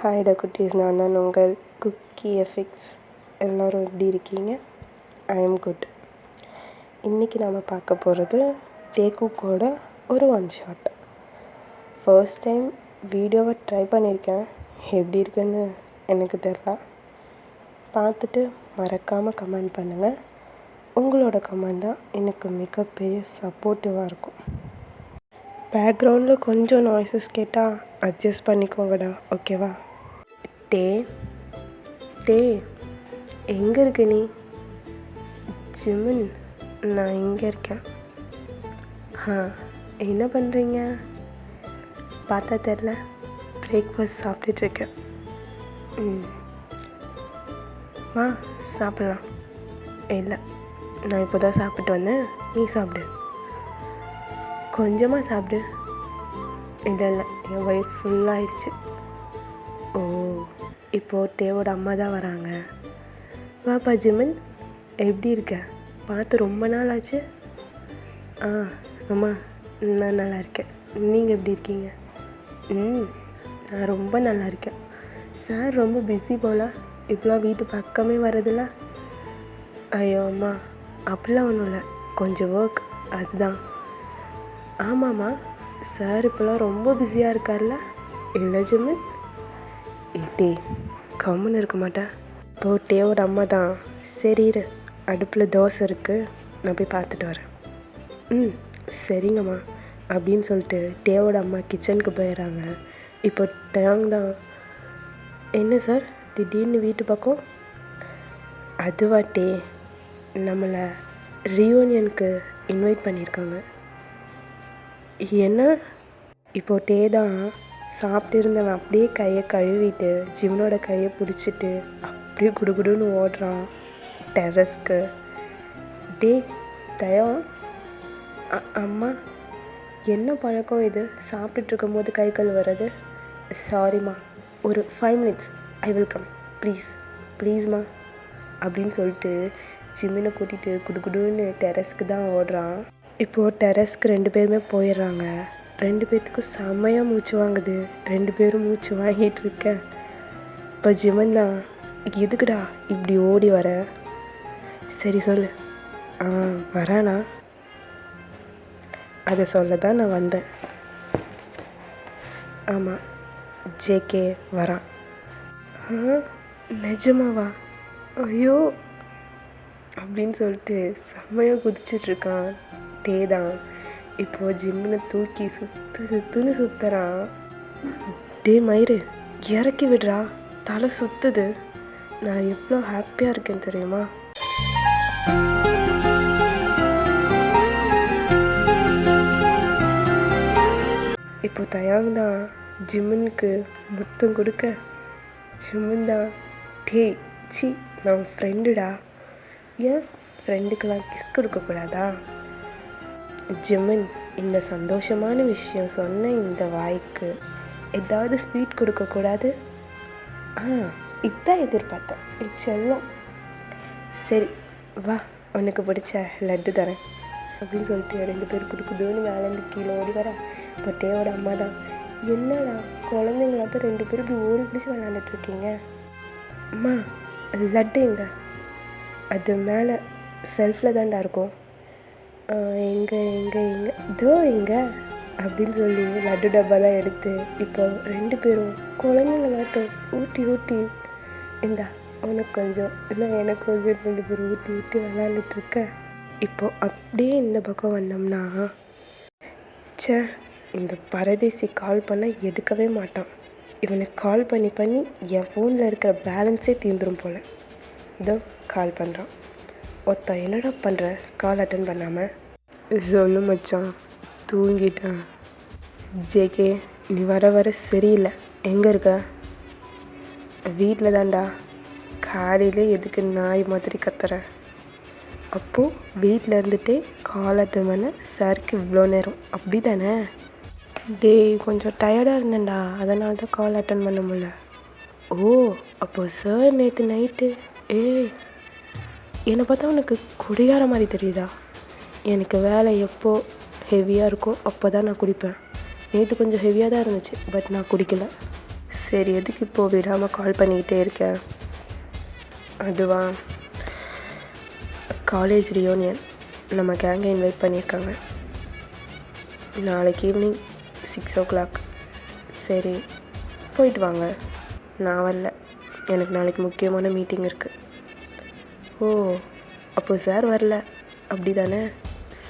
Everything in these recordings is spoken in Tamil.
ஹாய் குட்டீஸ், நான் தான் உங்கள் குக்கி எஃபிக்ஸ். எல்லோரும் எப்படி இருக்கீங்க? I am good. இன்றைக்கி நாம் பார்க்க போகிறது டேக்குக்கோட ஒரு ஒன் ஷாட். ஃபர்ஸ்ட் டைம் வீடியோவை ட்ரை பண்ணியிருக்கேன். எப்படி இருக்குன்னு எனக்கு தெரில. பார்த்துட்டு மறக்காமல் கமெண்ட் பண்ணுங்கள். உங்களோட கமெண்ட் தான் எனக்கு மிகப்பெரிய சப்போர்ட்டிவாக இருக்கும். பேக்ரவுண்டில் கொஞ்சம் நாய்ஸஸ் கேட்டால் அட்ஜஸ்ட் பண்ணிக்கோங்கடா, ஓகேவா? டே எங்கே இருக்க நீ? ஜிமின், நான் இங்கே இருக்கேன். என்ன பண்ணுறீங்க? பார்த்தா தெரில. பிரேக்ஃபாஸ்ட் சாப்பிட்டுட்ருக்கேன். சாப்பிட்லாம். இல்லை, நான் இப்போ தான் சாப்பிட்டு வந்தேன். நீ சாப்பிடு. கொஞ்சமாக சாப்பிடு. இல்லை, என் வயிறு ஃபுல்லாகிடுச்சு. ஓ, இப்போது டேவோட அம்மா தான் வராங்க. வாப்பா ஜிமின், எப்படி இருக்க? பார்த்து ரொம்ப நாள் ஆச்சு. அம்மா, நான் நல்லா இருக்கேன். நீங்கள் எப்படி இருக்கீங்க? நான் ரொம்ப நல்லா இருக்கேன். சார் ரொம்ப பிஸி போல், இப்போலாம் வீட்டு பக்கமே வரதில்ல. ஐயோ அம்மா, அப்படிலாம் ஒன்றும் இல்லை, கொஞ்சம் ஒர்க், அதுதான். ஆமாம்மா, சார் இப்போலாம் ரொம்ப பிஸியாக இருக்கார்ல? இல்லை ஜிமின். டே, கம்முன்னு இருக்க மாட்டேன். இப்போது டேவோட அம்மா தான். சரி இரு, அடுப்பில் தோசை இருக்குது, நான் போய் பார்த்துட்டு வரேன். சரிங்கம்மா அப்படின்னு சொல்லிட்டு டேவோட அம்மா கிச்சனுக்கு போயிடுறாங்க. இப்போ டேங் தான். என்ன சார் திடீர்னு வீட்டு பக்கம்? அதுவா டே, நம்மளை ரீயூனியனுக்கு இன்வைட் பண்ணியிருக்காங்க. என்ன? இப்போது டே தான் சாப்பிட்டு இருந்தவன் அப்படியே கையை கழுவிட்டு ஜிம்னோட கையை பிடிச்சிட்டு அப்படியே குடுகுடுன்னு ஓடுறான் டெரஸ்க்கு. டே தயம், அம்மா என்ன பழக்கம் இது? சாப்பிட்டுட்டு இருக்கும்போது கை கழுவுறது? சாரிம்மா, ஒரு 5 minutes ஐ வில் கம், ப்ளீஸ்மா அப்படின்னு சொல்லிட்டு ஜிம்மினை கூட்டிகிட்டு குடுகுடுன்னு டெரஸ்க்கு தான் ஓடுறான். இப்போது டெரஸ்க்கு 2 பேருமே போயிடுறாங்க. 2 பேர்த்துக்கும் செம்மையாக மூச்சு வாங்குது. 2 பேரும் மூச்சு வாங்கிட்டு இருக்க. இப்போ ஜிமன் தான், எதுக்குடா இப்படி ஓடி வர? சரி சொல்லு. வரானா? அதை சொல்ல தான் நான் வந்தேன். ஆமாம், ஜேகே வரான். நிஜமாவா? ஐயோ அப்படின்னு சொல்லிட்டு செம்மையாக குதிச்சிட்ருக்கான் டே தான். இப்போது ஜிம்மினை தூக்கி சுற்றுன்னு சுற்றுறான். டே மயிறு, இறக்கி விடுறா, தலை சுற்றுது. நான் எவ்வளோ ஹாப்பியாக இருக்கேன் தெரியுமா? இப்போ தயாங் தான் ஜிம்முனுக்கு முத்தம் கொடுக்க. ஜிம்முன் தான், டே சி, நான் ஃப்ரெண்டுடா, ஏன் ஃப்ரெண்டுக்கெல்லாம் கிஸ் கொடுக்கக்கூடாதா? ஜிமின், இந்த சந்தோஷமான விஷயம் சொன்ன இந்த வாய்க்கு ஏதாவது ஸ்வீட் கொடுக்கக்கூடாது? இதான் எதிர்பார்த்தேன். செல்லம். சரி வா, உனக்கு பிடிச்ச லட்டு தரேன் அப்படின்னு சொல்லிட்டு 2 பேர் கொடுக்குதுன்னு மேலேருந்து கீழே ஓடி வர. இப்போ டேவோட அம்மா தான், என்னடா குழந்தைங்களாட்டம் 2 பேரும் இப்படி ஓடி பிடிச்சி விளாண்டுட்ருக்கீங்க? அம்மா, லட்டு எங்க? அது மேலே செல்ஃபில் தான்டா இருக்கும். எங்கே இதோ எங்கே அப்படின்னு சொல்லி லட்டு டப்பா தான் எடுத்து இப்போ 2 பேரும் குழந்தைங்களாட்டம் ஊட்டி இந்தா உனக்கு கொஞ்சம், இல்லை எனக்கு கொஞ்சம் 2 பேரும் ஊட்டி விளாண்டுட்ருக்க. இப்போது அப்படியே இந்த பக்கம் வந்தோம்னா, இந்த பரதேசி கால் பண்ணால் எடுக்கவே மாட்டான். இவனுக்கு கால் பண்ணி என் ஃபோனில் இருக்கிற பேலன்ஸே தீர்ந்துடும் போல். இதோ கால் பண்ணுறான். என்னடா பண்ணுற, கால் அட்டன் பண்ணாமல்? சொல்லு மச்சான், தூங்கிட்டேன். ஜேகே, நீ வர சரியில்லை. எங்கே இருக்க? வீட்டில் தான்டா. காலையிலே எதுக்கு நாய் மாதிரி கத்துற? அப்போது வீட்டில் இருந்துகிட்டே கால் அட்டன் பண்ண சாருக்கு இவ்வளோ நேரம், அப்படி தானே? கொஞ்சம் டயர்டாக இருந்தேன்டா, அதனால தான் கால் அட்டன் பண்ண முடியல. ஓ, அப்போது சார் நேற்று நைட்டு என்னை பார்த்தா உனக்கு குடிகார மாதிரி தெரியுதா? எனக்கு வேலை எப்போ ஹெவியாக இருக்கோ அப்போ தான் நான் குடிப்பேன். நேற்று கொஞ்சம் ஹெவியாக தான் இருந்துச்சு, பட் நான் குடிக்கலை. சரி, எதுக்கு இப்போது விடாமல் கால் பண்ணிக்கிட்டே இருக்கேன்? அதுவா, காலேஜ் ரியூனியன் நம்ம கேங்கை இன்வைட் பண்ணியிருக்காங்க. நாளைக்கு ஈவினிங் 6 o'clock. சரி, போயிட்டு வாங்க. நான் வரல, எனக்கு நாளைக்கு முக்கியமான மீட்டிங் இருக்குது. ஓ, அப்போ சார் வரல அப்படி தானே?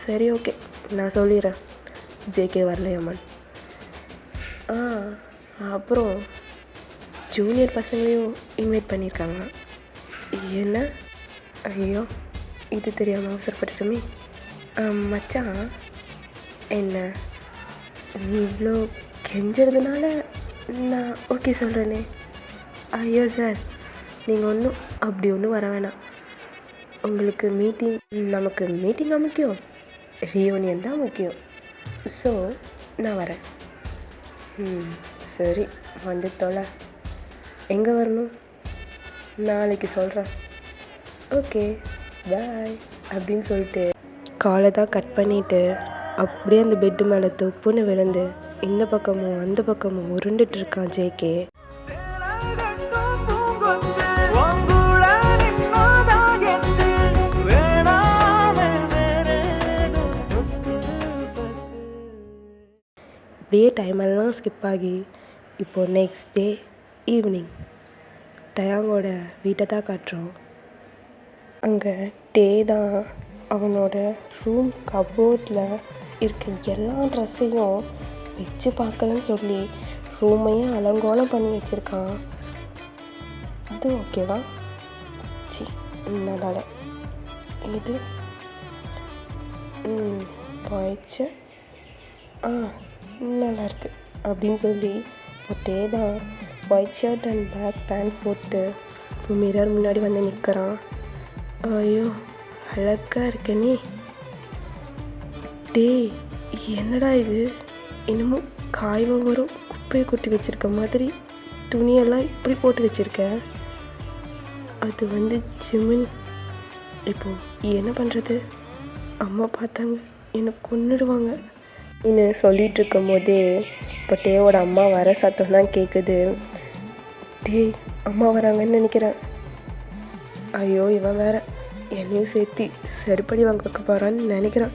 சரி, ஓகே, நான் சொல்லிடுறேன். ஜேகே வரலையாமன். அப்புறம் ஜூனியர் பசங்களையும் இன்வைட் பண்ணியிருக்காங்க. என்ன? ஐயோ, இது தெரியாமல் அவசரப்பட்டுட்டோமே. மச்சான், என்ன நீ இவ்வளோ கெஞ்சறதுனால நான் ஓகே சொல்கிறேனே. ஐயோ சார், நீங்கள் ஒன்றும் வர வேணாம். உங்களுக்கு நமக்கு மீட்டிங் தான் முக்கியம், ரியூனியன் தான் முக்கியம். ஸோ நான் வரேன். சரி, வந்து தொலை. எங்கே வரணும்? நாளைக்கு சொல்கிறேன். ஓகே, பாய் அப்படின்னு சொல்லிட்டு காலை தான் கட் பண்ணிவிட்டு அப்படியே அந்த பெட்டு மேலே தொப்புன்னு விழுந்து இந்த பக்கமும் அந்த பக்கமும் உருண்டுட்டு இருக்கான் ஜேகே. அப்படியே டைமெல்லாம் ஸ்கிப் ஆகி இப்போது நெக்ஸ்ட் டே ஈவினிங் டயாங்கோட வீட்டை தான் காட்டுறோம். அங்கே டே தான் அவனோட ரூம் கபோர்டில் இருக்க எல்லா ட்ரெஸ்ஸையும் வச்சு பார்க்குறேன்னு சொல்லி ரூமையும் அலங்கோலம் பண்ணி வச்சுருக்கான். இது ஓகேவா? என்னதால இது போயிடுச்சு. நல்லாயிருக்கு அப்படின்னு சொல்லி போட்டே தான் white shirt and black pant போட்டு இப்போ மிரர் முன்னாடி வந்து நிற்கிறான். ஐயோ, அழகாக இருக்க நீ. டேய், என்னடா இது, இன்னமும் காய்வு வரும் குப்பையை கொட்டி வச்சுருக்க மாதிரி துணியெல்லாம் இப்படி போட்டு வச்சுருக்க. அது ஜிமின். இப்போது என்ன பண்ணுறது? அம்மா பார்த்தாங்க என்னை கொன்னுடுவாங்க. இன்னும் சொல்லிகிட்டு இருக்கும் போதே இப்போ டேவோட அம்மா வர சத்தம் தான் கேட்குது. டேய், அம்மா வராங்கன்னு நினைக்கிறேன். ஐயோ, இவன் வேற என்னையும் சேர்த்து சரிப்படி வாங்க வைக்க போகிறான்னு நினைக்கிறான்.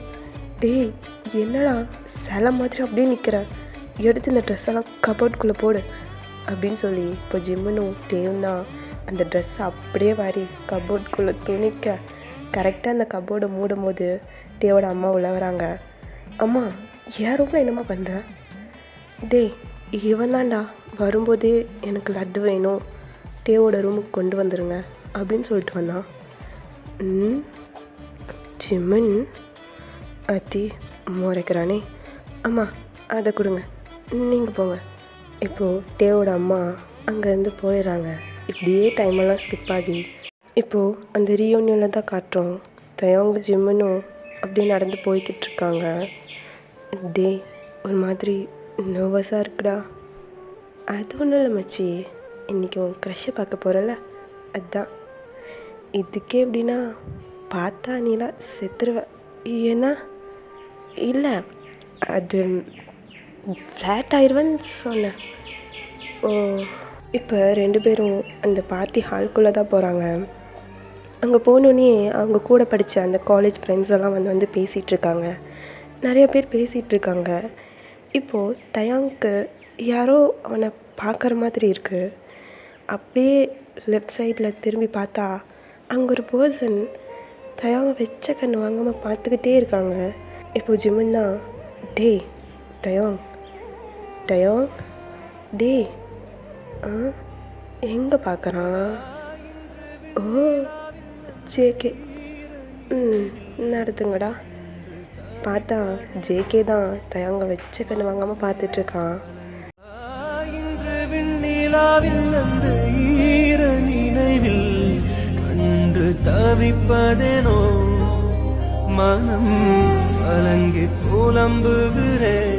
டேய், என்னடா சிலை மாதிரி அப்படியே நிற்கிறேன், எடுத்து இந்த ட்ரெஸ்ஸெல்லாம் கபோர்டுக்குள்ளே போடு அப்படின்னு சொல்லி இப்போ ஜிம்முனும் டேவும் தான் அந்த ட்ரெஸ்ஸை அப்படியே வாரி கபோர்டுக்குள்ளே துணிக்க கரெக்டாக அந்த கபோர்டை மூடும் போது டேவோட அம்மா உள்ள வராங்க. அம்மா, என் ரூமில் என்னம்மா பண்ணுற? டேய், இவன் தான்டா வரும்போதே எனக்கு லட்டு வேணும், டேவோட ரூமுக்கு கொண்டு வந்துடுங்க அப்படின்னு சொல்லிட்டு வந்தான். ஜிம்மன் அத்தி முறைக்கிறானே. அம்மா, அதை கொடுங்க, நீங்கள் போங்க. இப்போது டேவோட அம்மா அங்கேருந்து போயிடுறாங்க. இப்படியே டைமெல்லாம் ஸ்கிப் ஆகி இப்போது அந்த ரீயூனியனில் தான் காட்டுறோம். தயவங்க ஜிம்மனும் அப்படியே நடந்து போய்கிட்டு இருக்காங்க. டே, ஒரு மாதிரி நர்வஸாக இருக்குடா. அது ஒன்றும் இல்லை மச்சி, இன்றைக்கி உன் க்ரஷ்ஷை பார்க்க போகிறல, அதுதான். இதுக்கே எப்படின்னா பார்த்தா நீலாம் செத்துருவ. ஏன்னா இல்லை, அது ஃப்ளாட் ஆயிடுவேன்னு சொன்னேன். ஓ, இப்போ 2 பேரும் அந்த பார்ட்டி ஹால்குள்ளே தான் போகிறாங்க. அங்கே போனோடனே அவங்க கூட படித்த அந்த காலேஜ் ஃப்ரெண்ட்ஸ் எல்லாம் வந்து பேசிகிட்ருக்காங்க. நிறைய பேர் பேசிகிட்ருக்காங்க. இப்போது தயாங்க்கு யாரோ அவனை பார்க்குற மாதிரி இருக்குது. அப்படியே லெஃப்ட் சைடில் திரும்பி பார்த்தா அங்கே ஒரு பர்சன் தயாங்க வச்ச கண்ணு வாங்காமல் பார்த்துக்கிட்டே இருக்காங்க. இப்போது ஜிம்மன் தான், டேய் தயாங், தயாங், டேய், எங்கே பார்க்குறான்? ஓ, ஜேகே. நடத்துங்கடா. பார்த்தா ஜேகே தான் தயாங்க வச்ச கண்ணு வாங்காமல் பார்த்துட்ருக்கான். இன்று விண்ணிலாவில் அந்த ஈர நினைவில் கண்டு தவிப்பதேனோ, மனம் கலங்கி புலம்புகிறேன்.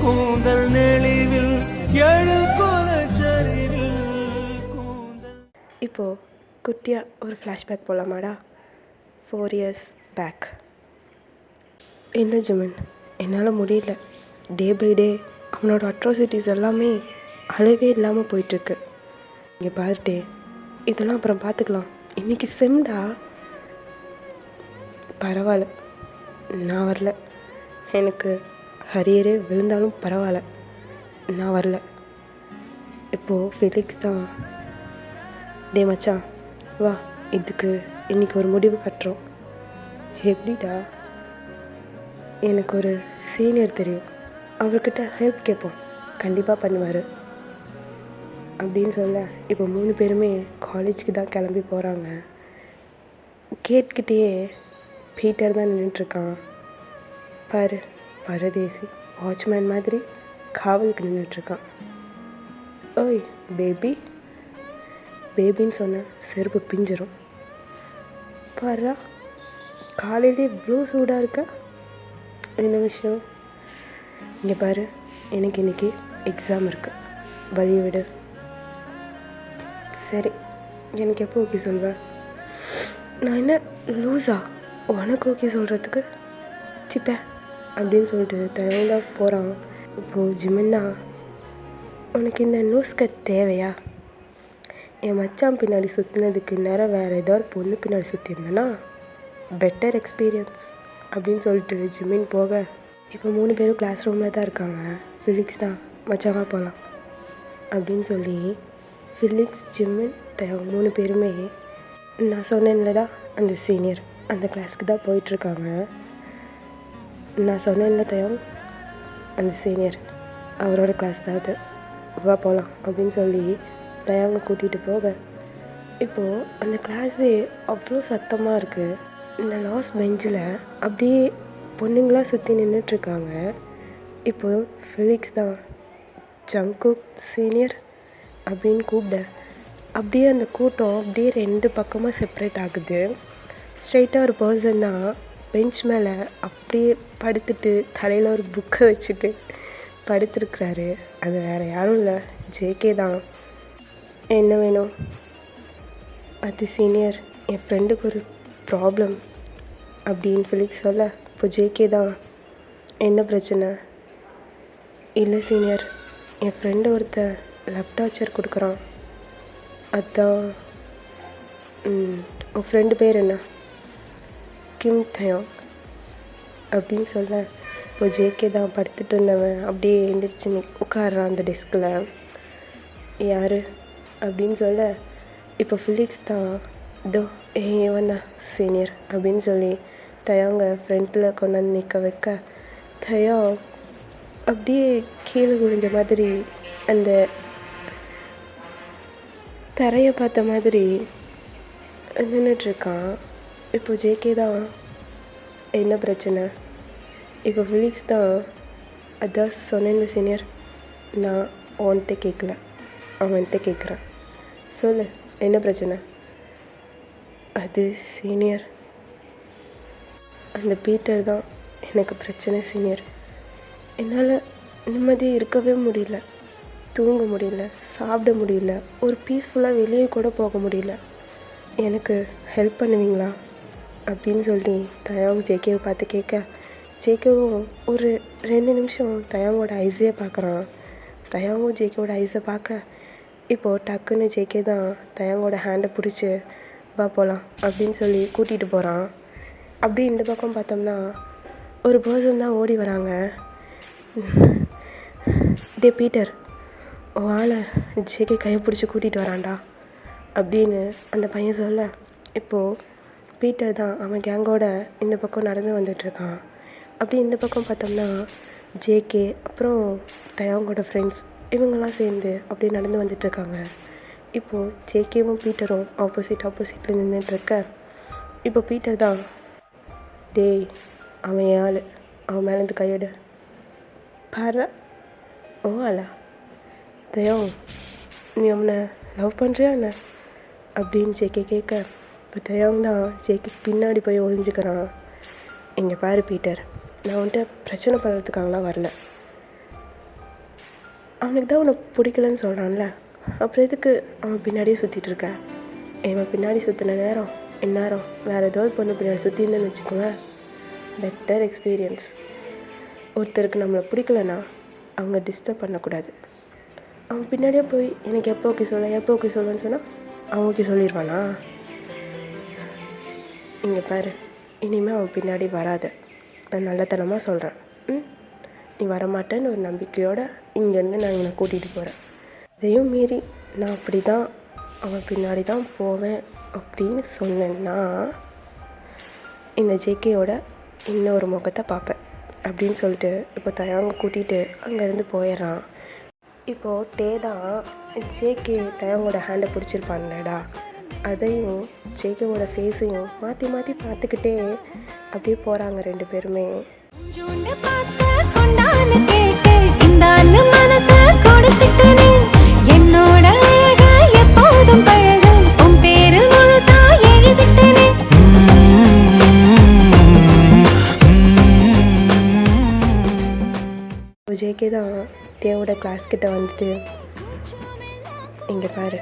கூந்தல் நெளிவில் எழுகொலச்சரிவில் கூந்தல். இப்போது குட்டியாக ஒரு ஃப்ளாஷ்பேக் போகலாமாடா? 4 years back. என்ன ஜிமன், என்னால் முடியல. டே பை டே அவனோட அட்ராசிட்டிஸ் எல்லாமே அளவே இல்லாமல் போயிட்டுருக்கு. இங்கே பாருட்டே, இதெல்லாம் அப்புறம் பார்த்துக்கலாம். இன்றைக்கி செம்டா. பரவாயில்ல, நான் வரல. எனக்கு ஹரியரே விழுந்தாலும் பரவாயில்ல, நான் வரல. இப்போது ஃபெலிக்ஸ் தான், டே மச்சான் வா, இதுக்கு இன்றைக்கி ஒரு முடிவு கட்டுறோம். எப்படிடா? எனக்கு ஒரு சீனியர் தெரியும், அவர்கிட்ட ஹெல்ப் கேட்போம், கண்டிப்பாக பண்ணுவார் அப்படின்னு சொல்ல, இப்போ 3 பேருமே காலேஜுக்கு தான் கிளம்பி போகிறாங்க. கேட்கிட்டேயே பீட்டர் தான் நின்றுட்டுருக்கான். பாரு, பரதேசி வாட்ச்மேன் மாதிரி காவலுக்கு நின்றுட்டுருக்கான். ஓய் பேபி, பேபின்னு சொன்ன செருப்பு பிஞ்சிரும். பாரு, காலையிலே இவ்வளோ சூடாக இருக்க, என்ன விஷயம்? இங்கே பாரு, எனக்கு இன்றைக்கி எக்ஸாம் இருக்குது, வழியை விடு. சரி, எனக்கு எப்போ ஓகே சொல்வேன்? நான் என்ன லூஸா உனக்கு ஓகே சொல்கிறதுக்கு? சிப்ப அப்படின்னு சொல்லிட்டு தயந்தான் போகிறான். இப்போது ஜிமின்னா, உனக்கு இந்த நூஸ்கட் தேவையா? என் மச்சான் பின்னாடி சுற்றினதுக்கு நேரம் வேறு ஏதாவது பொண்ணு பின்னாடி சுற்றிருந்தேன்னா பெட்டர் எக்ஸ்பீரியன்ஸ் அப்படின்னு சொல்லிட்டு ஜிமின் போக, இப்போ 3 பேரும் கிளாஸ் ரூமில் தான் இருக்காங்க. ஃபிலிக்ஸ் தான், மச்சாவா போகலாம் அப்படின்னு சொல்லி ஃபிலிக்ஸ், ஜிமின், தயம் 3 பேருமே, நான் சொன்னேன்லடா அந்த சீனியர் அந்த கிளாஸ்க்கு தான் போயிட்டுருக்காங்க. நான் சொன்னேன்ல தயம், அந்த சீனியர் அவரோட கிளாஸ் தான் அது, வா போகலாம் அப்படின்னு சொல்லி தயாங்க கூட்டிகிட்டு போக, இப்போது அந்த கிளாஸே அவ்வளோ சத்தமாக இருக்குது. இந்த லாஸ்ட் பெஞ்சில் அப்படியே பொண்ணுங்களாம் சுற்றி நின்றுட்டுருக்காங்க. இப்போது ஃபிலிக்ஸ் தான் ஜங்குக் சீனியர் அப்படின்னு கூப்பிட, அப்படியே அந்த கூட்டம் அப்படியே 2 பக்கமாக செப்ரேட் ஆகுது. ஸ்ட்ரெயிட்டாக ஒரு பர்சன் தான் பெஞ்ச் மேலே அப்படியே படுத்துட்டு தலையில் ஒரு புக்கை வச்சுட்டு படுத்துருக்குறாரு. அது வேறு யாரும் இல்லை, ஜேகே தான். என்ன வேணும்? அது சீனியர், என் ஃப்ரெண்டுக்கு ஒரு ப்ராப்ளம் அப்படின்னு ஃபிலிக்ஸ் சொல்ல, இப்போ ஜேகே தான், என்ன பிரச்சனை? இல்லை சீனியர், என் ஃப்ரெண்டு ஒருத்தர் லவ் டார்ச்சர் கொடுக்குறான், அதுதான். உன் ஃப்ரெண்டு பேர் என்ன? கிம் தயோங் அப்படின்னு சொல்ல, இப்போ ஜேகே தான் படுத்துட்டு இருந்தவன் அப்படியே எழுந்திரிச்சு உட்காடுறான் அந்த டெஸ்கில். யார் அப்படின்னு சொல்ல, இப்போ ஃபிலிக்ஸ் தான், இதோ இவன் தான் சீனியர் அப்படின்னு சொல்லி தயாங்க ஃப்ரெண்டில் கொண்டு வந்து நிற்க வைக்க, தயா அப்படியே கீழே குனிஞ்ச மாதிரி அந்த தரையை பார்த்த மாதிரி நின்றுட்டுருக்கான். இப்போ ஜேகே தான், என்ன பிரச்சனை? இப்போ ஃபிலிக்ஸ் தான், அதான் சொன்னேன் சீனியர், நான் அவன்கிட்ட கேட்கல, அவன்கிட்ட கேட்குறேன், சொல்லு என்ன பிரச்சனை? அது சீனியர், அந்த பீட்டர் தான் எனக்கு பிரச்சனை சீனியர். என்னால் நிம்மதியாக இருக்கவே முடியல, தூங்க முடியல, சாப்பிட முடியல, ஒரு பீஸ்ஃபுல்லாக வெளியே கூட போக முடியல. எனக்கு ஹெல்ப் பண்ணுவீங்களா அப்படின்னு சொல்லி தயாங் ஜேகேவை பார்த்து கேட்க, ஜேகேவும் ஒரு 2 நிமிஷம் தயாங்கோட ஐஸையே பார்க்குறான். தயாங்கும் ஜேகேவோட ஐஸை பார்க்க, இப்போது டக்குன்னு ஜேகே தான் தயாங்கோட ஹேண்டை பிடிச்சி வா போகலாம் அப்படின்னு சொல்லி கூட்டிகிட்டு போகிறான். அப்படி இந்த பக்கம் பார்த்தோம்னா ஒரு பர்சன் தான் ஓடி வராங்க. டே பீட்டர், ஆளை ஜேகே கையை பிடிச்சி கூட்டிகிட்டு வரான்டா அப்படின்னு அந்த பையன் சொல்ல, இப்போது பீட்டர் தான் அவன் கேங்கோட இந்த பக்கம் நடந்து வந்துட்டுருக்கான். அப்படி இந்த பக்கம் பார்த்தோம்னா ஜேகே அப்புறம் தயாங்கோட ஃப்ரெண்ட்ஸ் இவங்கெல்லாம் சேர்ந்து அப்படி நடந்து வந்துட்டுருக்காங்க. இப்போது ஜேகேவும் பீட்டரும் ஆப்போசிட்டில் நின்றுட்டுருக்க, இப்போ பீட்டர் தான், டேய் அவன் ஆள், அவன் மேலேருந்து கையெடு. பாரு, ஓ ஆளா தயம், நீ அவனை லவ் பண்ணுறியா என்ன அப்படின்னு ஜேகே கேட்க, இப்போ தயம் தான் ஜேகே பின்னாடி போய் ஒளிஞ்சிக்கிறான். இங்கே பாரு பீட்டர், நான் வந்துட்டு பிரச்சனை பண்ணுறதுக்காகலாம் வரல, அவனுக்கு தான் உன்னை பிடிக்கலன்னு சொல்கிறான்ல, அப்புறம் எதுக்கு அவன் பின்னாடியே சுற்றிட்டு இருக்க? இவன் பின்னாடி சுற்றின நேரம் இந்நேரம் வேறு ஏதாவது பொண்ணு பின்னாடி சுற்றிருந்தேன்னு வச்சுக்கோங்க, பெட்டர் எக்ஸ்பீரியன்ஸ். ஒருத்தருக்கு நம்மளை பிடிக்கலன்னா அவங்க டிஸ்டர்ப் பண்ணக்கூடாது. அவன் பின்னாடியே போய் எனக்கு எப்போ ஓகே சொல்லுன்னு சொன்னால் அவன் ஓகே சொல்லிடுவானா? இங்கே பாரு, இனிமேல் அவன் பின்னாடி வராத. நான் நல்லத்தனமாக சொல்கிறேன். நீ வரமாட்டேன்னு ஒரு நம்பிக்கையோடு இங்கேருந்து நான் இவனை கூட்டிகிட்டு போகிறேன். அதையும் மீறி நான் அப்படி தான் அவன் பின்னாடி தான் போவேன் அப்படின்னு சொன்னேன்னா இந்த ஜேகேயோட இன்னொரு முகத்தை பார்ப்பேன் அப்படின்னு சொல்லிட்டு இப்போ தயாங்க கூட்டிகிட்டு அங்கேருந்து போயிடுறான். இப்போது டே தான் ஜேகே தயாங்கோட ஹேண்டை பிடிச்சிருப்பான்லடா, அதையும் ஜேகேவோட ஃபேஸையும் மாற்றி மாற்றி பார்த்துக்கிட்டே அப்படியே போகிறாங்க 2 பேருமே. ஜேகே தான் தேவோட கிளாஸ்கிட்ட வந்துட்டு, இங்கே பாரு,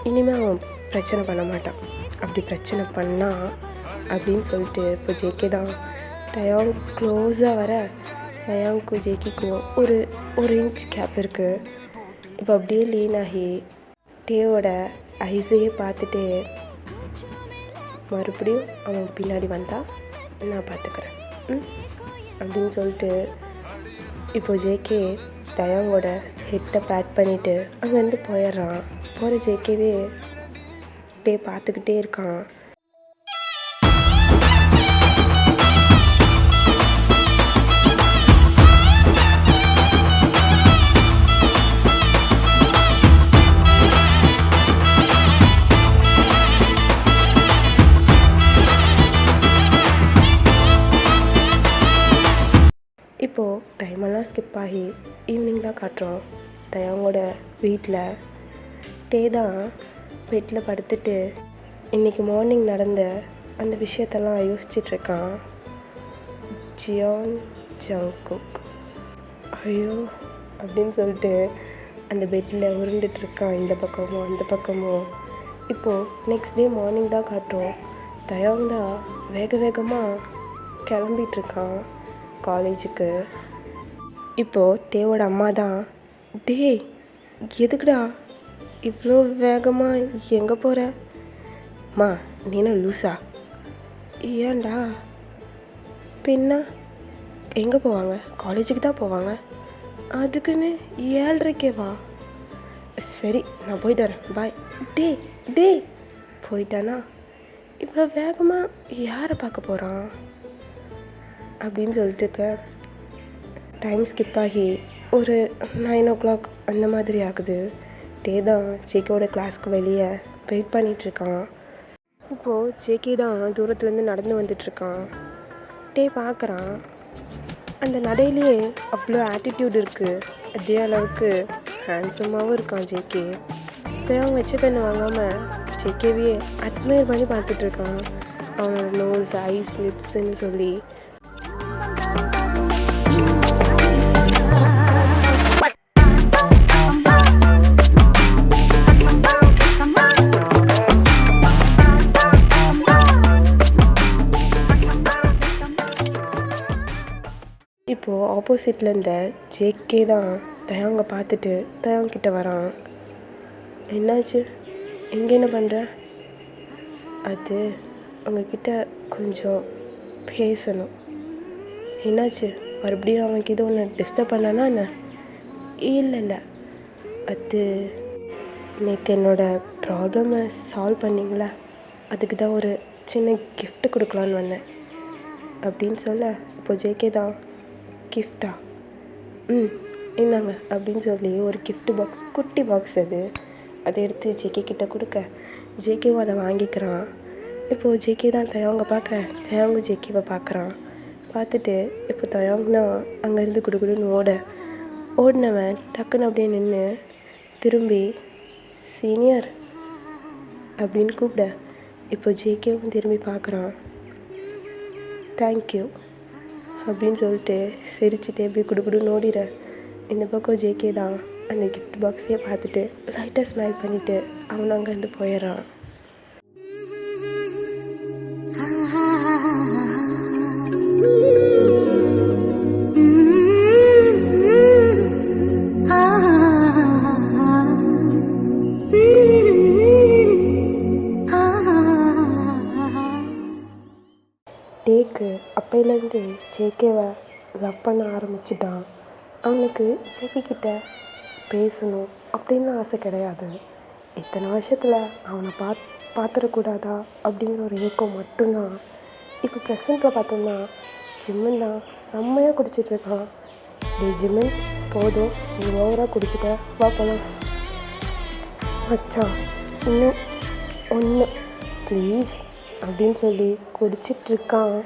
இனிமேல் அவன் பிரச்சனை பண்ண மாட்டான், அப்படி பிரச்சனை பண்ணா அப்படின்னு சொல்லிட்டு இப்போ ஜேகே தான் தயாங் க்ளோஸாக வர தயாங்க்கும் ஜேகேக்கும் ஒரு இன்ச் கேப் இருக்குது. இப்போ அப்படியே லீன் ஆகி தேவோட ஐஸையே பார்த்துட்டு மறுபடியும் அவன் பின்னாடி வந்தால் நான் பார்த்துக்கிறேன் அப்படின்னு சொல்லிட்டு இப்போ ஜேகே தயாங்கோட ஹெட்டை பேட் பண்ணிவிட்டு அங்கேருந்து போயிடுறான். போகிற ஜேகேவே டே பார்த்துக்கிட்டே இருக்கான். இப்போது டைமெல்லாம் ஸ்கிப் ஆகி ஈவினிங் தான் காட்டுறோம். தயாங்கோட வீட்டில் டே தான் பெட்டில் படுத்துட்டு இன்றைக்கி மார்னிங் நடந்த அந்த விஷயத்தெல்லாம் யோசிச்சிட்ருக்கான். ஜியான் ஜங்குக் ஐயோ அப்படின்னு சொல்லிட்டு அந்த பெட்டில் உருண்டுட்ருக்கான், இந்த பக்கமும் அந்த பக்கமும். இப்போது நெக்ஸ்ட் டே மார்னிங் தான் காட்டுறோம். தயாங் தான் வேகமாக கிளம்பிகிட்ருக்கான் காலேஜுக்கு. இப்போது டேவோட அம்மா தான், டே எதுக்குடா இவ்வளோ வேகமாக எங்கே போகிற? அம்மா நீனா லூஸா? ஏன்டா? பின்ன எங்கே போவாங்க? காலேஜுக்கு தான் போவாங்க. அதுக்குன்னு 7:30 வா? சரி நான் போயிட்டு வரேன், பாய். டே போயிட்டானா? இவ்வளோ வேகமாக யாரை பார்க்க போகிறான் அப்படின்னு சொல்லிட்டு டைம் ஸ்கிப் ஆகி ஒரு 9 o'clock அந்த மாதிரி ஆகுது. டே தான் ஜேகேவோட கிளாஸ்க்கு வெளியே வெயிட் பண்ணிகிட்ருக்கான். இப்போது ஜேகே தான் தூரத்துலேருந்து நடந்து வந்துட்டுருக்கான். டே பார்க்குறான், அந்த நடையிலேயே அவ்வளோ ஆட்டிடியூட் இருக்குது, அதே அளவுக்கு ஹேண்ட்ஸமாகவும் இருக்கான் ஜேகே. தேவன் வச்ச கண்ணு வாங்காமல் ஜேகேவே அட்மையர் பண்ணி பார்த்துட்ருக்கான். அவனோட நோஸ், ஐஸ், லிப்ஸ்ன்னு சொல்லி. இப்போது ஆப்போசிட்டில் இருந்த ஜேகே தான் தயாங்க பார்த்துட்டு தயாங்கிட்ட வரான். என்னாச்சு, எங்கே என்ன பண்ணுற? அது உங்ககிட்ட கொஞ்சம் பேசணும். என்னாச்சு, மறுபடியும் அவனுக்கு இது ஒன்று டிஸ்டர்ப் பண்ணானா என்ன? இல்லை, அது நேற்று என்னோடய ப்ராப்ளமை சால்வ் பண்ணிங்களா, அதுக்கு தான் ஒரு சின்ன கிஃப்ட் கொடுக்கலான்னு வந்தேன் அப்படின்னு சொல்ல, இப்போ ஜேகே தான், கிஃப்டா? இந்தாங்க அப்படின்னு சொல்லி ஒரு கிஃப்ட் பாக்ஸ், குட்டி பாக்ஸ் அதை எடுத்து ஜேகே கிட்ட கொடுக்க ஜேகேவும் அதை வாங்கிக்கிறான். இப்போது ஜேகே தான் தயாங்க பார்க்க, தயாங்க ஜேகேவை பார்க்குறான். பார்த்துட்டு இப்போ தயாங் தான் அங்கேருந்து குடுகுடுன்னு ஓடினவன் டக்குன்னு அப்படியே நின்று திரும்பி சீனியர் அப்படின்னு கூப்பிட, இப்போ ஜேகேவும் திரும்பி பார்க்குறான். தேங்க்யூ அப்படின்னு சொல்லிட்டு சிரிச்சுட்டு அப்படியே குடுகுடுன்னு ஓடிற. இந்த பக்கம் ஜேகே தான் அந்த கிஃப்ட் பாக்ஸையே பார்த்துட்டு லைட்டாக ஸ்மைல் பண்ணிவிட்டு அவனும் அங்கேருந்து போயிடுறான். அப்போலேருந்து ஜேகேவை லவ் பண்ண ஆரம்பிச்சிட்டான். அவனுக்கு ஜேகே கிட்ட பேசணும் அப்படின்னு ஆசை கிடையாது. இத்தனை வருஷத்தில் அவனை பார்த்துடக்கூடாதா அப்படிங்கிற ஒரு ஏக்கம் மட்டும்தான். இப்போ ப்ரெசண்ட்டில் பார்த்தோம்னா ஜிம்மன் தான் செம்மையாக குடிச்சிட்ருக்கான். டே ஜிம்மன், போதும், நீ ஓவராக குடிச்சிட்ட, வா போகலாம். மச்சான் இன்னும் ஒன்று ப்ளீஸ் அப்படின்னு சொல்லி குடிச்சிட்ருக்கான்.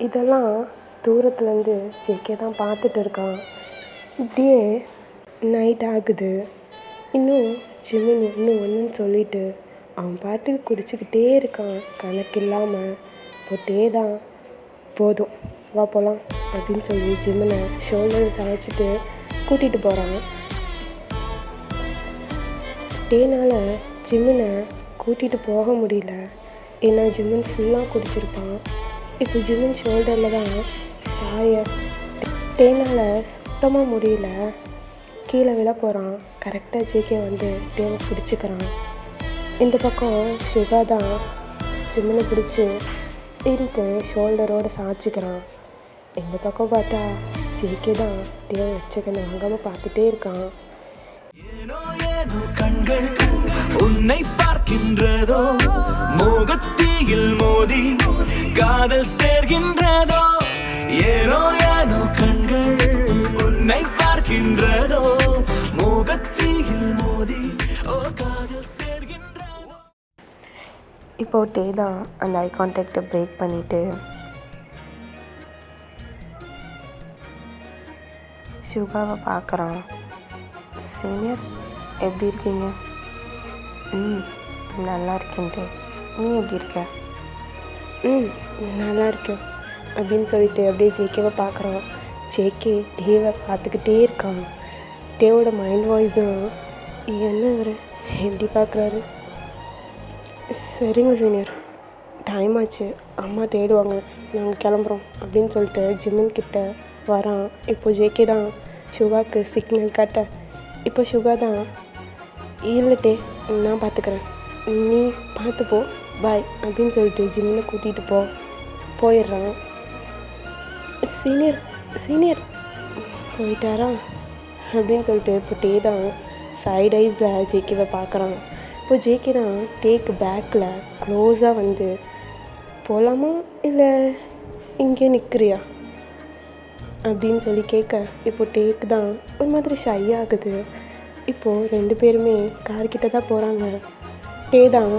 இதெல்லாம் தூரத்துலேருந்து ஜேகே தான் பார்த்துட்டு இருக்கான். இப்படியே நைட் ஆகுது. இன்னும் ஜிம்மன் ஒன்றுன்னு சொல்லிட்டு அவன் பாட்டுக்கு குடிச்சிக்கிட்டே இருக்கான். கணக்கு இல்லாமல் போட்டே தான். போதும், வா போகலாம் அப்படின்னு சொல்லி ஜிம்மனை ஷோல்டர் சாய்ச்சிட்டு கூட்டிகிட்டு போகிறான். டேனால் ஜிம்மனை கூட்டிகிட்டு போக முடியல. ஏன்னா ஜிம்மன் ஃபுல்லாக குடிச்சிருப்பான். இப்போ ஜிம்மன் ஷோல்டரில் தான் சாய டேனால் சுத்தமாக முடியல. கீழே விழ போகிறான். கரெக்டாக ஜேகே வந்து டேவை பிடிச்சிக்கிறான். இந்த பக்கம் சுகா தான் ஜிம்மனை பிடிச்சி இழுத்து ஷோல்டரோடு சாய்ச்சிக்கிறான். இந்த பக்கம் பார்த்தா ஜேகே தான் தேவை வச்சுக்கன்னு வாங்காமல் பார்த்துட்டே இருக்கான். ஏனோ ஏனோ கண்கள் உன்னை பார்க்கின்றதோ, மோகத்தீயில் மோதி காதல் சேர்கின்றதோ. ஏனோ ஏனோ கண்கள் உன்னை பார்க்கின்றதோ, மோகத்தீயில் மோதி காதல் சேர்கின்றதோ. இப்போ டே தான் அந்த ஐ கான்டாக்டை பிரேக் பண்ணிவிட்டு சுகாவை பார்க்குறான். சீனியர், எப்படி இருக்கீங்க? நல்லா இருக்கேன்ட்டு. நீ எப்படி இருக்க? நல்லா இருக்கேன் அப்படின்னு சொல்லிட்டு அப்படியே ஜேகேவை பார்க்குறான். ஜேகே டேவை பார்த்துக்கிட்டே இருக்கான். டேவோட மைண்ட் வாய்ஸ் தான், என்ன இவர் எப்படி பார்க்குறாரு? சரிங்க சீனியர், டைம் ஆச்சு, அம்மா தேடுவாங்க, நாங்கள் கிளம்புறோம் அப்படின்னு சொல்லிட்டு ஜிம்மன் கிட்ட வரான். இப்போ ஜேகே தான் சுகாவுக்கு சிக்னல் காட்ட, இப்போ சுகா தான் இல்லட்டே நான் பார்த்துக்கிறேன், நீ பார்த்துப்போ, பாய் அப்படின்னு சொல்லிட்டு ஜிம்மனை கூட்டிகிட்டு போயிடுறான். சீனியர் போயிட்டாரா அப்படின்னு சொல்லிட்டு இப்போ டே தான் சைட் ஐஸில் ஜேகேவை பார்க்குறான். இப்போ ஜேகே தான் டேக்கு பேக்கில் க்ளோஸாக வந்து போகலாமா இல்லை இங்கே நிற்கிறியா அப்படின்னு சொல்லி கேட்க, இப்போ டேக்கு தான் ஒரு மாதிரி ஷை ஆகுது. இப்போது 2 பேருமே கார்கிட்ட தான் போகிறாங்க. டே தான்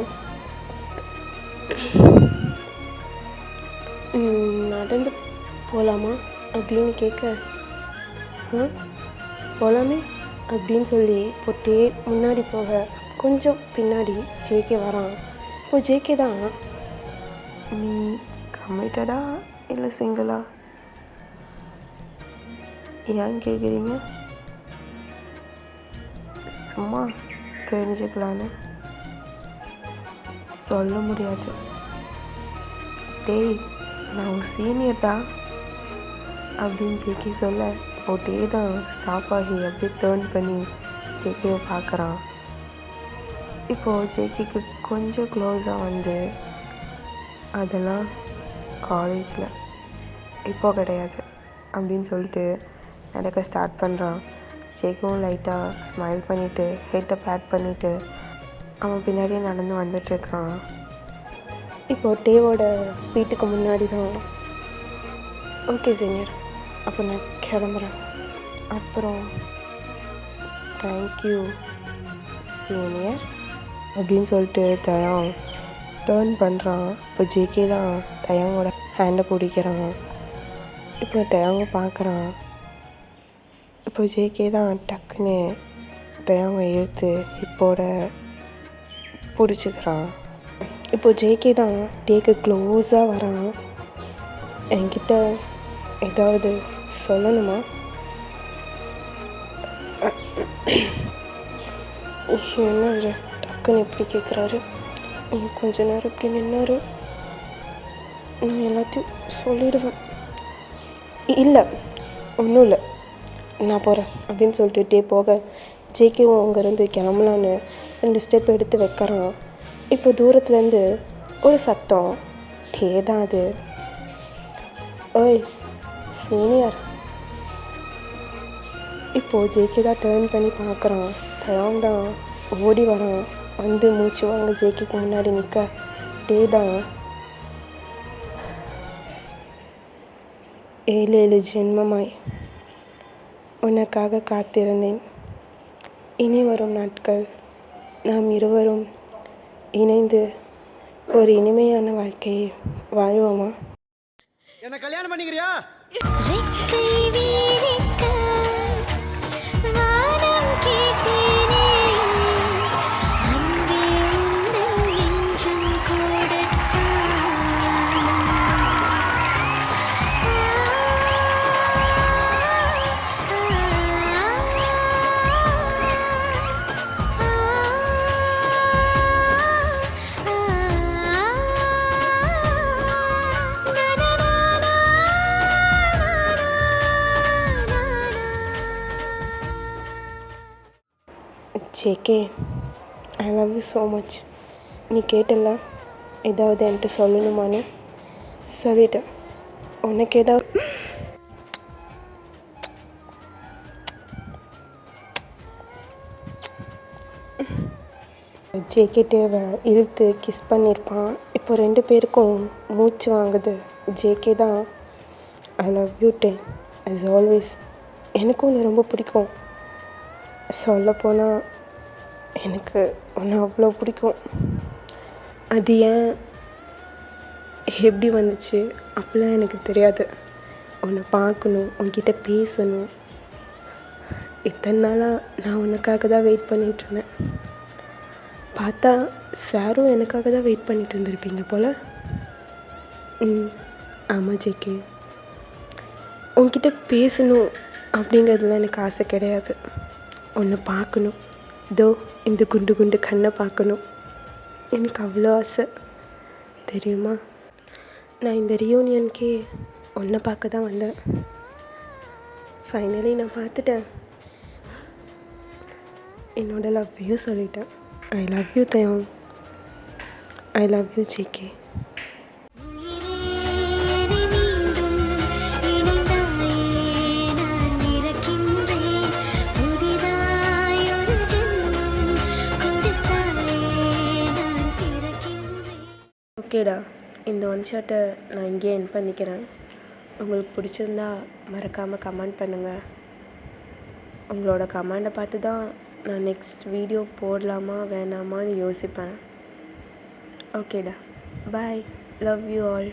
நடந்து போகலாமா அப்படின்னு கேட்க, போகலாமே அப்படின்னு சொல்லி இப்போ டே முன்னாடி போக கொஞ்சம் பின்னாடி ஜேகே வரான். இப்போ ஜேகே தான் கமிட்டடா இல்லை சிங்கிளா ஏன் கேட்குறீங்க? சும்மா தெரிஞ்சுக்கலான்னு. சொல்ல முடியாது. டேய், நான் ஒரு சீனியர் தான் அப்படின்னு ஜேகே சொல்ல, இப்போ டே தான் ஸ்டாப் ஆகி அப்படியே டேர்ன் பண்ணி ஜேகேவை பார்க்குறான். இப்போது ஜேகேக்கு கொஞ்சம் க்ளோஸாக வந்து, அதெல்லாம் காலேஜில் இப்போ கிடையாது அப்படின்னு சொல்லிட்டு நடக்க ஸ்டார்ட் பண்ணுறான். ஜேகவும் லைட்டாக ஸ்மைல் பண்ணிவிட்டு ஹெட்டை பேட் பண்ணிவிட்டு அவன் பின்னாடியே நடந்து வந்துட்டுருக்கான். இப்போது டேவோட வீட்டுக்கு முன்னாடி தான். ஓகே சீனியர், அப்போ நான் கிளம்புறேன். அப்புறம் தேங்க்யூ சீனியர் அப்படின்னு சொல்லிட்டு தயாங் டேர்ன் பண்ணுறான். இப்போ ஜேகே தான் தயாங்கோட ஹேண்டை பிடிக்கிறான். இப்போ தயாங்க பார்க்குறான். இப்போ ஜேகே தான் டக்குன்னு தயாங்க இழுத்து இப்போட பிடிச்சிக்கிறான். இப்போ ஜேகே தான் டேக்கு க்ளோஸாக வரான். என்கிட்ட ஏதாவது சொல்லணுமா? என்ன டக்குன்னு எப்படி கேட்குறாரு? கொஞ்ச நேரம் இப்படி நின்னாரு, நான் எல்லாத்தையும் சொல்லிடுவேன். இல்லை, ஒன்றும் இல்லை, நான் போகிறேன் அப்படின்னு சொல்லிட்டு டே போக ஜேகேவும் அங்கேருந்து கிளம்பலான்னு 2 ஸ்டெப் எடுத்து வைக்கிறான். இப்போ தூரத்துலேருந்து ஒரு சத்தம். டே தான் அது. ஓய் சீனியர். இப்போது ஜேகே தான் டேர்ன் பண்ணி பார்க்குறான். தயாங் தான் ஓடி வரான். வந்து மூச்சு வாங்க ஜேகேக்கு முன்னாடி நிற்க டே தான் 7 ஜென்மமாய் உனக்காக காத்திருந்தேன். இனி வரும் நாட்கள் நாம் இருவரும் இணைந்து ஒரு இனிமையான வாழ்க்கையை வாழ்வோமா? என்ன கல்யாணம் பண்ணிக்கிறியா? ரெக்கை விரிக்க வானம் கேட்டேனே, அன்பே உந்தன் நெஞ்சம் கொடுத்தான். JK, I love you so much. நீ கேட்டல ஏதாவது என்கிட்ட சொல்லணுமான்னு சொல்லிட்டேன். உனக்கு ஏதாவது ஜேகே தேவை இழுத்து கிஸ் பண்ணியிருப்பான். இப்போ 2 பேருக்கும் மூச்சு வாங்குது. ஜேகே தான் ஐ love you day as always. எனக்கும் உன்னை ரொம்ப பிடிக்கும். சொல்லப்போனால் எனக்கு உன்னை அவ்வளோ பிடிக்கும். அது ஏன் எப்படி வந்துச்சு அப்படிலாம் எனக்கு தெரியாது. உன்னை பார்க்கணும், உன்கிட்ட பேசணும். இத்தனை நாளாக நான் உனக்காக தான் வெயிட் பண்ணிகிட்ருந்தேன். பார்த்தா சாரும் எனக்காக தான் வெயிட் பண்ணிகிட்டு இருந்திருப்பீங்க போல். ஆமாம் ஜேகே, உன்கிட்ட பேசணும் அப்படிங்கிறதுல எனக்கு ஆசை கிடையாது. உன்னை பார்க்கணும், இதோ இந்த குண்டு குண்டு கண்ணை பார்க்கணும். எனக்கு அவ்வளோ ஆசை தெரியுமா? நான் இந்த ரியூனியனுக்கே உன்னை பார்க்க தான் வந்தேன். ஃபைனலி நான் பார்த்துட்டேன். என்னோட லவ் யூ சொல்லிட்டேன். ஐ லவ் யூ தயாங். I love you JK. ஓகேடா, இந்த ஒன் ஷாட்டை நான் இங்கேயே என் பண்ணிக்கிறேன். உங்களுக்கு பிடிச்சிருந்தா மறக்காமல் கமெண்ட் பண்ணுங்கள். உங்களோட கமெண்டை பார்த்து தான் நான் நெக்ஸ்ட் வீடியோ போடலாமா வேணாமான்னு யோசிப்பேன். ஓகேடா, பாய். Love you all.